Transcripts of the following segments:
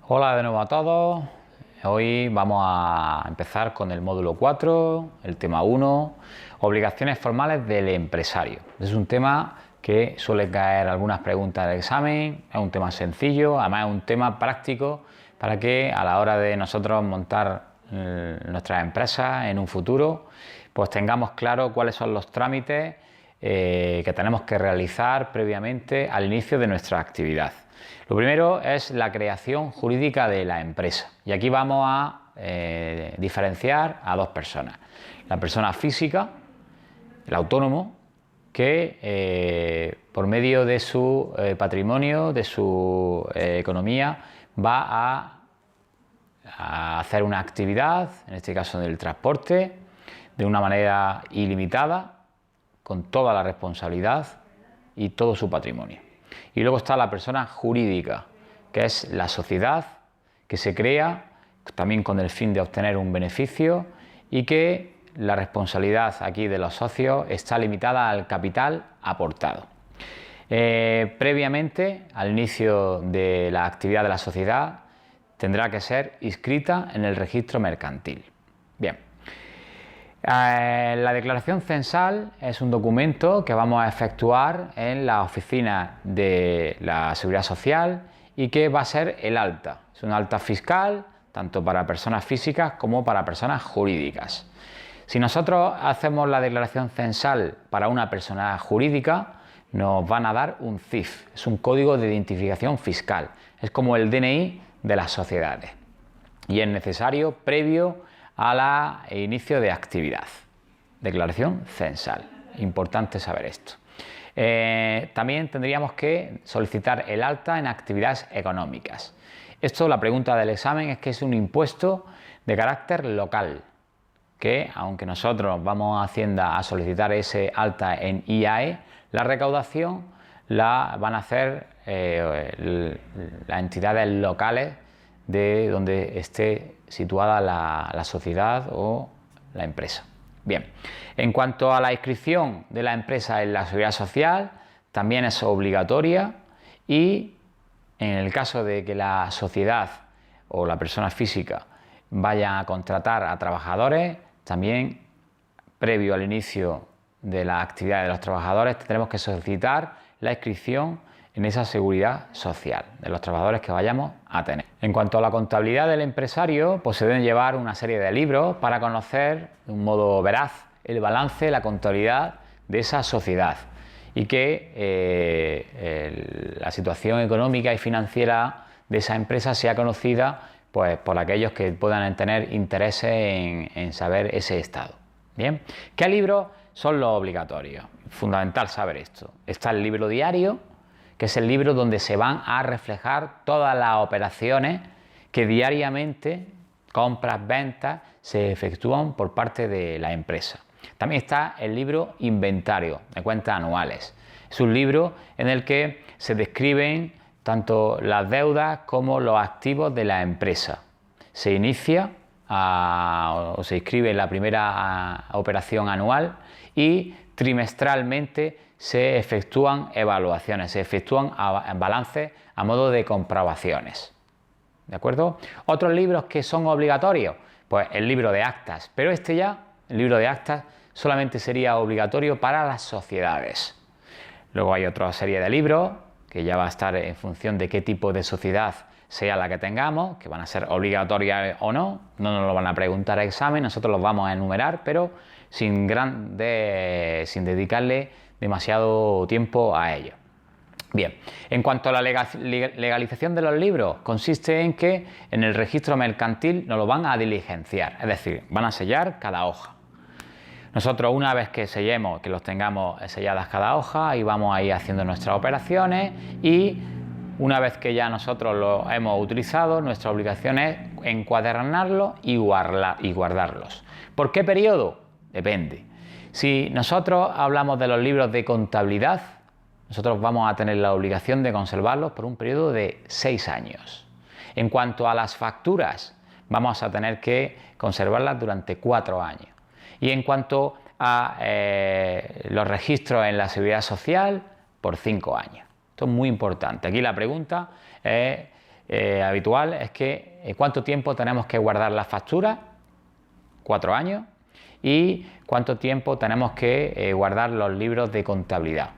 Hola de nuevo a todos. Hoy vamos a empezar con el módulo 4, el tema 1, obligaciones formales del empresario. Es un tema que suele caer algunas preguntas del examen, es un tema sencillo, además es un tema práctico para que a la hora de nosotros montar nuestras empresas en un futuro, pues tengamos claro cuáles son los trámites que tenemos que realizar previamente al inicio de nuestra actividad. Lo primero es la creación jurídica de la empresa y aquí vamos a diferenciar a dos personas. La persona física, el autónomo, que por medio de su patrimonio, de su economía, va a hacer una actividad, en este caso del transporte, de una manera ilimitada, con toda la responsabilidad y todo su patrimonio. Y luego está la persona jurídica, que es la sociedad que se crea también con el fin de obtener un beneficio y que la responsabilidad aquí de los socios está limitada al capital aportado. Previamente al inicio de la actividad de la sociedad tendrá que ser inscrita en el registro mercantil. Bien. La declaración censal es un documento que vamos a efectuar en la oficina de la Seguridad Social y que va a ser el alta. Es un alta fiscal tanto para personas físicas como para personas jurídicas. Si nosotros hacemos la declaración censal para una persona jurídica, nos van a dar un CIF, es un código de identificación fiscal, es como el DNI de las sociedades y es necesario previo al inicio de actividad. Declaración censal. Importante saber esto. También tendríamos que solicitar el alta en actividades económicas. Esto, la pregunta del examen es que es un impuesto de carácter local, que aunque nosotros vamos a Hacienda a solicitar ese alta en IAE, la recaudación la van a hacer las entidades locales de donde esté situada la sociedad o la empresa. Bien, en cuanto a la inscripción de la empresa en la Seguridad Social, también es obligatoria y en el caso de que la sociedad o la persona física vaya a contratar a trabajadores, también previo al inicio de la actividad de los trabajadores tendremos que solicitar la inscripción en esa seguridad social de los trabajadores que vayamos a tener. En cuanto a la contabilidad del empresario, pues se deben llevar una serie de libros para conocer de un modo veraz el balance, la contabilidad de esa sociedad y que la situación económica y financiera de esa empresa sea conocida pues, por aquellos que puedan tener interés en saber ese estado. Bien, ¿qué libros son los obligatorios? Fundamental saber esto. Está el libro diario, que es el libro donde se van a reflejar todas las operaciones que diariamente, compras, ventas, se efectúan por parte de la empresa. También está el libro inventario de cuentas anuales. Es un libro en el que se describen tanto las deudas como los activos de la empresa. Se inicia o se inscribe la primera operación anual y trimestralmente se efectúan evaluaciones, se efectúan balances a modo de comprobaciones. ¿De acuerdo? Otros libros que son obligatorios, pues el libro de actas, pero el libro de actas, solamente sería obligatorio para las sociedades. Luego hay otra serie de libros que ya va a estar en función de qué tipo de sociedad sea la que tengamos, que van a ser obligatorias o no, no nos lo van a preguntar a examen, nosotros los vamos a enumerar, pero sin dedicarle demasiado tiempo a ello. Bien, en cuanto a la legalización de los libros, consiste en que en el registro mercantil nos lo van a diligenciar, es decir, van a sellar cada hoja. Nosotros una vez que sellemos, que los tengamos selladas cada hoja, ahí vamos a ir haciendo nuestras operaciones y una vez que ya nosotros lo hemos utilizado, nuestra obligación es encuadernarlos y guardarlos. ¿Por qué periodo? Depende. Si nosotros hablamos de los libros de contabilidad, nosotros vamos a tener la obligación de conservarlos por un periodo de 6 años. En cuanto a las facturas, vamos a tener que conservarlas durante 4 años. Y en cuanto a los registros en la Seguridad Social, por 5 años. Esto es muy importante. Aquí la pregunta es habitual es que ¿cuánto tiempo tenemos que guardar las facturas? 4 años. ¿Y cuánto tiempo tenemos que guardar los libros de contabilidad?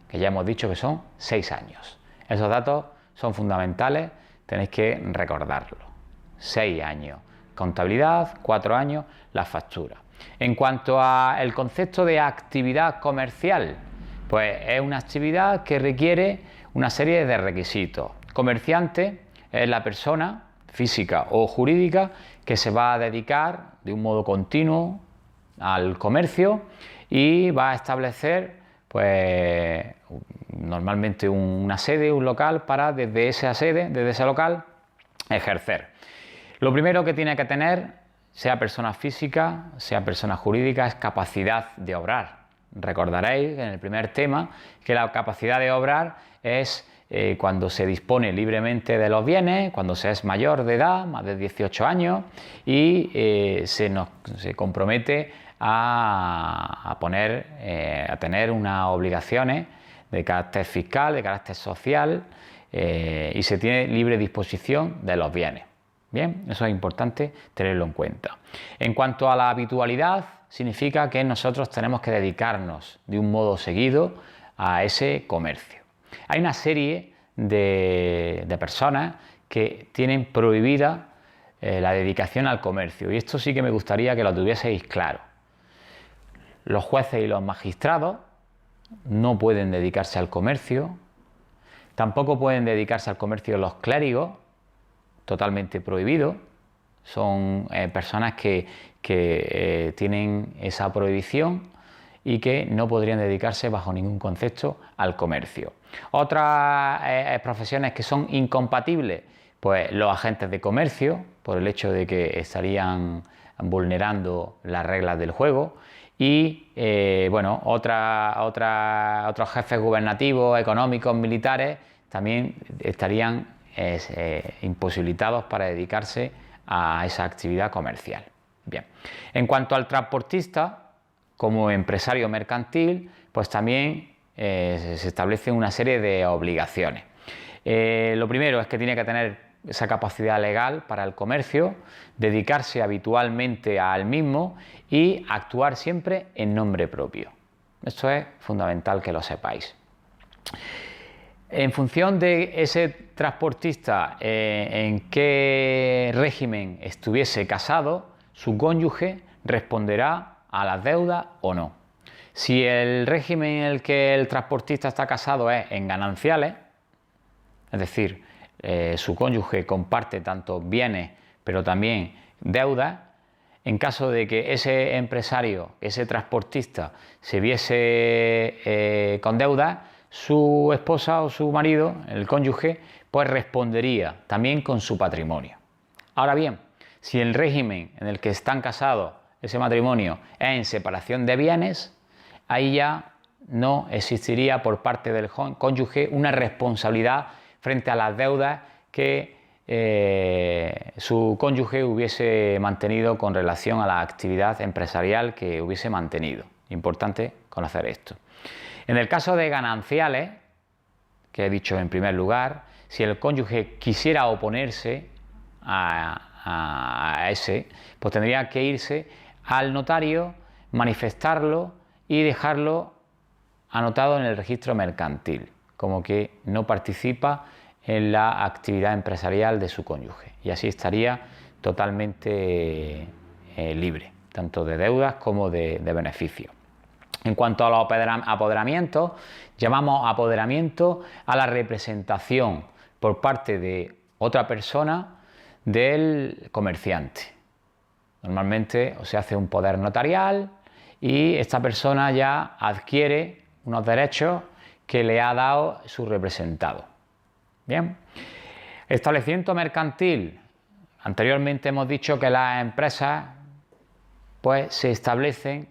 Que ya hemos dicho que son 6 años. Esos datos son fundamentales, tenéis que recordarlo. 6 años contabilidad, 4 años las facturas. En cuanto al concepto de actividad comercial, pues es una actividad que requiere una serie de requisitos. Comerciante es la persona física o jurídica que se va a dedicar de un modo continuo al comercio y va a establecer pues normalmente una sede, un local para desde esa sede, desde ese local ejercer. Lo primero que tiene que tener, sea persona física, sea persona jurídica, es capacidad de obrar. Recordaréis en el primer tema que la capacidad de obrar es cuando se dispone libremente de los bienes, cuando se es mayor de edad, más de 18 años, y se compromete a tener unas obligaciones de carácter fiscal, de carácter social, y se tiene libre disposición de los bienes. Bien, eso es importante tenerlo en cuenta. En cuanto a la habitualidad, significa que nosotros tenemos que dedicarnos de un modo seguido a ese comercio. Hay una serie de personas que tienen prohibida la dedicación al comercio, y esto sí que me gustaría que lo tuvieseis claro. Los jueces y los magistrados no pueden dedicarse al comercio, tampoco pueden dedicarse al comercio los clérigos, totalmente prohibido. Son personas que tienen esa prohibición y que no podrían dedicarse bajo ningún concepto al comercio. Otras profesiones que son incompatibles, pues los agentes de comercio, por el hecho de que estarían vulnerando las reglas del juego, y bueno, otros jefes gubernativos, económicos, militares, también estarían imposibilitados para dedicarse a esa actividad comercial. Bien, en cuanto al transportista, como empresario mercantil, pues también se establecen una serie de obligaciones. Lo primero es que tiene que tener esa capacidad legal para el comercio, dedicarse habitualmente al mismo y actuar siempre en nombre propio. Esto es fundamental que lo sepáis. En función de ese transportista en qué régimen estuviese casado, su cónyuge responderá a las deudas o no. Si el régimen en el que el transportista está casado es en gananciales, es decir, su cónyuge comparte tanto bienes pero también deudas, en caso de que ese empresario, ese transportista se viese con deudas, su esposa o su marido, el cónyuge, pues respondería también con su patrimonio. Ahora bien, si el régimen en el que están casados ese matrimonio es en separación de bienes, ahí ya no existiría por parte del cónyuge una responsabilidad frente a las deudas que su cónyuge hubiese mantenido con relación a la actividad empresarial que hubiese mantenido. Importante conocer esto. En el caso de gananciales, que he dicho en primer lugar, si el cónyuge quisiera oponerse a ese, pues tendría que irse al notario, manifestarlo y dejarlo anotado en el registro mercantil, como que no participa en la actividad empresarial de su cónyuge, y así estaría totalmente libre, tanto de deudas como de beneficios. En cuanto a los apoderamientos, llamamos apoderamiento a la representación por parte de otra persona del comerciante. Normalmente se hace un poder notarial y esta persona ya adquiere unos derechos que le ha dado su representado. Bien, establecimiento mercantil. Anteriormente hemos dicho que las empresas pues se establecen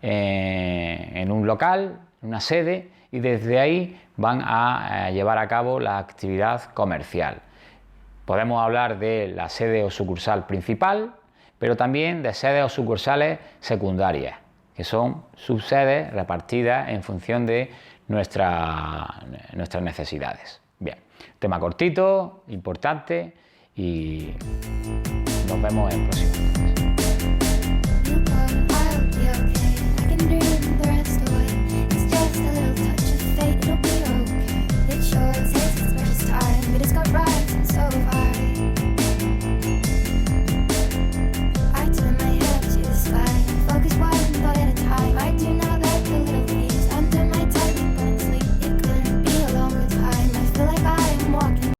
en un local, en una sede, y desde ahí van a llevar a cabo la actividad comercial. Podemos hablar de la sede o sucursal principal, pero también de sedes o sucursales secundarias, que son subsedes repartidas en función de nuestras necesidades. Bien, Tema cortito, importante y nos vemos en el próximo.